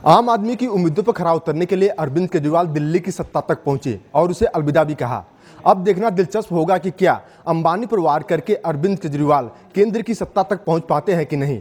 आम आदमी की उम्मीदों पर खरा उतरने के लिए अरविंद केजरीवाल दिल्ली की सत्ता तक पहुंचे और उसे अलविदा भी कहा। अब देखना दिलचस्प होगा कि क्या अंबानी पर वार करके अरविंद केजरीवाल केंद्र की सत्ता तक पहुंच पाते हैं कि नहीं।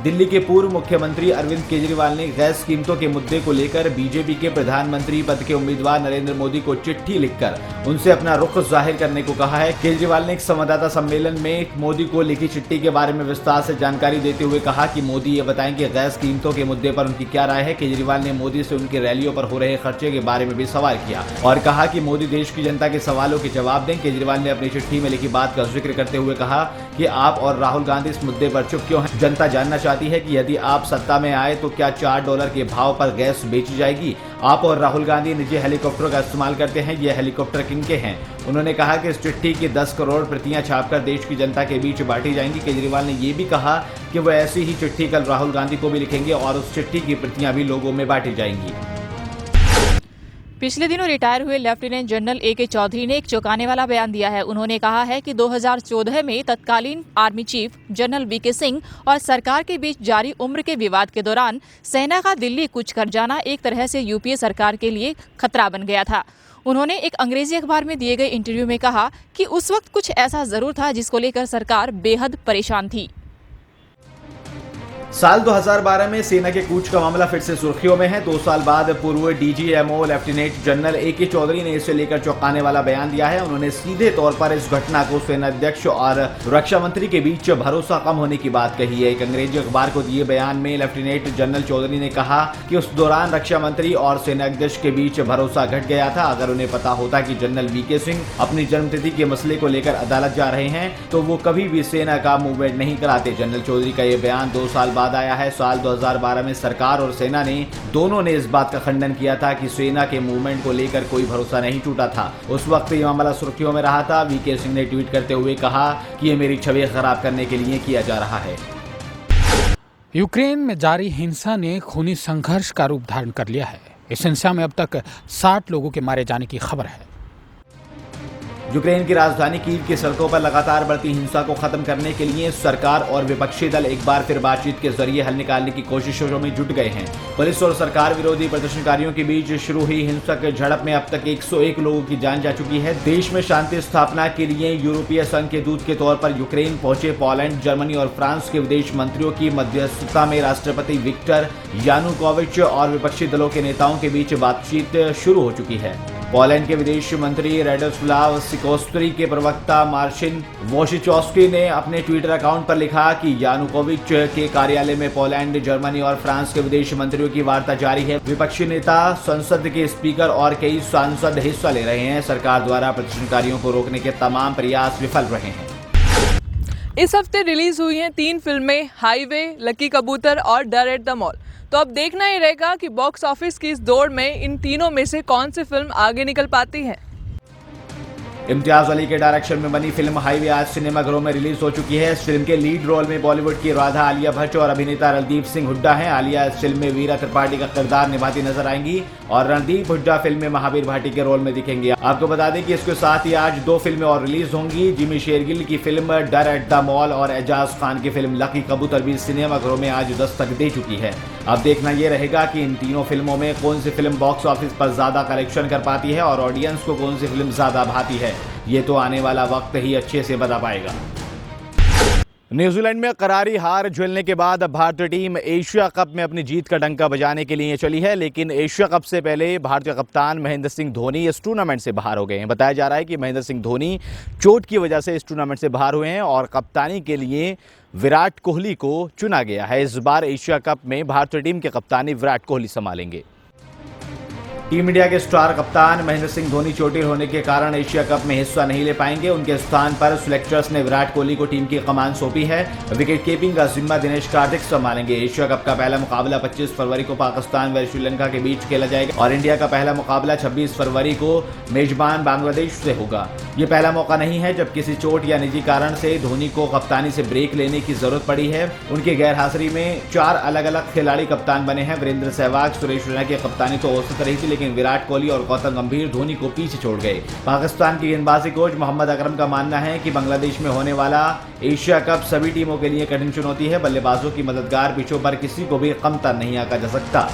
दिल्ली के पूर्व मुख्यमंत्री अरविंद केजरीवाल ने गैस कीमतों के मुद्दे को लेकर बीजेपी के प्रधानमंत्री पद के उम्मीदवार नरेंद्र मोदी को चिट्ठी लिखकर उनसे अपना रुख जाहिर करने को कहा है। केजरीवाल ने एक संवाददाता सम्मेलन में मोदी को लिखी चिट्ठी के बारे में विस्तार से जानकारी देते हुए कहा कि मोदी ये बताएं कि गैस कीमतों के मुद्दे पर उनकी क्या राय है। केजरीवाल ने मोदी से उनकी रैलियों पर हो रहे खर्चे के बारे में भी सवाल किया और कहा कि मोदी देश की जनता के सवालों के जवाब दें। केजरीवाल ने अपनी चिट्ठी में लिखी बात का जिक्र करते हुए कहा कि आप और राहुल गांधी इस मुद्दे पर चुप क्यों हैं। जनता जानना चाहती है कि यदि आप सत्ता में आए तो क्या $4 के भाव पर गैस बेची जाएगी। आप और राहुल गांधी निजी हेलीकॉप्टरों का इस्तेमाल करते हैं, ये हेलीकॉप्टर किनके हैं। उन्होंने कहा कि इस चिट्ठी की 10 करोड़ प्रतियां छापकर देश की जनता के बीच बांटी जाएंगी। केजरीवाल ने ये भी कहा कि वह ऐसी ही चिट्ठी कल राहुल गांधी को भी लिखेंगे और उस चिट्ठी की प्रतियां भी लोगों में बांटी जाएंगी। पिछले दिनों रिटायर हुए लेफ्टिनेंट जनरल A.K. चौधरी ने एक चौंकाने वाला बयान दिया है। उन्होंने कहा है कि 2014 में तत्कालीन army chief general V.K. Singh और सरकार के बीच जारी उम्र के विवाद के दौरान सेना का दिल्ली कूच कर जाना एक तरह से यूपीए सरकार के लिए खतरा बन गया था। उन्होंने एक अंग्रेजी अखबार में दिए गए इंटरव्यू में कहा कि उस वक्त कुछ ऐसा जरूर था जिसको लेकर सरकार बेहद परेशान थी। साल 2012 में सेना के कूच का मामला फिर से सुर्खियों में है। 2 साल बाद पूर्व DGMO lieutenant general A.K. Chaudhary ने इसे लेकर चौंकाने वाला बयान दिया है। उन्होंने सीधे तौर पर इस घटना को सेना अध्यक्ष और रक्षा मंत्री के बीच भरोसा कम होने की बात कही है। एक अंग्रेजी अखबार को दिए बयान में लेफ्टिनेंट जनरल चौधरी ने कहा कि उस दौरान रक्षा मंत्री और सेना अध्यक्ष के बीच भरोसा घट गया था। अगर उन्हें पता होता कि जनरल V.K. सिंह अपनी जन्मतिथि के मसले को लेकर अदालत जा रहे हैं तो वो कभी भी सेना का मूवमेंट नहीं कराते। जनरल चौधरी का ये बयान 2 साल बाद आया है। साल 2012 में सरकार और सेना ने दोनों ने इस बात का खंडन किया था कि सेना के मूवमेंट को लेकर कोई भरोसा नहीं टूटा था। उस वक्त ये मामला सुर्खियों में रहा था। V.K. सिंह ने ट्वीट करते हुए कहा कि ये मेरी छवि खराब करने के लिए किया जा रहा है। यूक्रेन में जारी हिंसा ने खूनी संघर्ष का रूप धारण कर लिया है। इस हिंसा में अब तक 60 लोगों के मारे जाने की खबर है। यूक्रेन की राजधानी कीव की सड़कों पर लगातार बढ़ती हिंसा को खत्म करने के लिए सरकार और विपक्षी दल एक बार फिर बातचीत के जरिए हल निकालने की कोशिशों में जुट गए हैं। पुलिस और सरकार विरोधी प्रदर्शनकारियों के बीच शुरू हुई हिंसक झड़प में अब तक 101 लोगों की जान जा चुकी है। देश में शांति स्थापना के लिए यूरोपीय संघ के दूत के तौर पर यूक्रेन पहुंचे पोलैंड, जर्मनी और फ्रांस के विदेश मंत्रियों की मध्यस्थता में राष्ट्रपति विक्टर यानुकोविच और विपक्षी दलों के नेताओं के बीच बातचीत शुरू हो चुकी है। पोलैंड के विदेश मंत्री राडोस्लाव सिकोस्त्री के प्रवक्ता मार्शिन वोशिचोस्की ने अपने ट्विटर अकाउंट पर लिखा कि यानुकोविच के कार्यालय में पोलैंड, जर्मनी और फ्रांस के विदेश मंत्रियों की वार्ता जारी है। विपक्षी नेता, संसद के स्पीकर और कई सांसद हिस्सा ले रहे हैं। सरकार द्वारा प्रदर्शनकारियों को रोकने के तमाम प्रयास विफल रहे हैं। इस हफ्ते रिलीज हुई हैं 3 फिल्में, हाईवे, लकी कबूतर और डर एट द मॉल। तो अब देखना ही रहेगा कि बॉक्स ऑफिस की इस दौड़ में इन तीनों में से कौन सी फिल्म आगे निकल पाती है। इम्तियाज अली के डायरेक्शन में बनी फिल्म हाईवे आज सिनेमाघरों में रिलीज हो चुकी है। इस फिल्म के लीड रोल में बॉलीवुड की राधा आलिया भट्ट और अभिनेता रणदीप सिंह हुड्डा हैं। आलिया इस फिल्म में वीरा त्रिपाठी का किरदार निभाती नजर आएंगी और रणदीप हुड्डा फिल्म में महावीर भाटी के रोल में दिखेंगे। आपको बता दें कि इसके साथ ही आज 2 फिल्में और रिलीज होंगी। जिमी शेरगिल की फिल्म डर एट द मॉल और एजाज खान की फिल्म लकी कबूतर भी सिनेमाघरों में आज दस्तक दे चुकी है। अब देखना यह रहेगा कि इन तीनों फिल्मों में कौन सी फिल्म बॉक्स ऑफिस पर ज्यादा कलेक्शन कर पाती है और ऑडियंस को कौन सी फिल्म ज्यादा भाती है। ये तो आने वाला वक्त ही अच्छे से बता पाएगा। न्यूजीलैंड में करारी हार झेलने के बाद भारतीय टीम एशिया कप में अपनी जीत का डंका बजाने के लिए चली है। लेकिन एशिया कप से पहले भारतीय कप्तान महेंद्र सिंह धोनी इस टूर्नामेंट से बाहर हो गए हैं। बताया जा रहा है कि महेंद्र सिंह धोनी चोट की वजह से इस टूर्नामेंट से बाहर हुए हैं और कप्तानी के लिए विराट कोहली को चुना गया है। इस बार एशिया कप में भारतीय टीम के कप्तानी विराट कोहली संभालेंगे। टीम इंडिया के स्टार कप्तान महेंद्र सिंह धोनी चोटिल होने के कारण एशिया कप में हिस्सा नहीं ले पाएंगे। उनके स्थान पर सिलेक्टर्स ने विराट कोहली को टीम की कमान सौंपी है। विकेट कीपिंग का जिम्मा दिनेश कार्तिक संभालेंगे। एशिया कप का पहला मुकाबला 25 फरवरी को पाकिस्तान व श्रीलंका के बीच खेला जाएगा और इंडिया का पहला मुकाबला 26 फरवरी को मेजबान बांग्लादेश से होगा। ये पहला मौका नहीं है जब किसी चोट या निजी कारण से धोनी को कप्तानी से ब्रेक लेने की जरूरत पड़ी है। उनकी गैर हाजिरी में 4 अलग अलग खिलाड़ी कप्तान बने हैं। वीरेंद्र सहवाग, सुरेश रैना की कप्तानी तो औसत रही थी, लेकिन विराट कोहली और गौतम गंभीर धोनी को पीछे छोड़ गए। पाकिस्तान की गेंदबाजी कोच मोहम्मद अकरम का मानना है कि बांग्लादेश में होने वाला एशिया कप सभी टीमों के लिए कठिन चुनौती है। बल्लेबाजों की मददगार पिचों पर किसी को भी कमतर नहीं आंका जा सकता।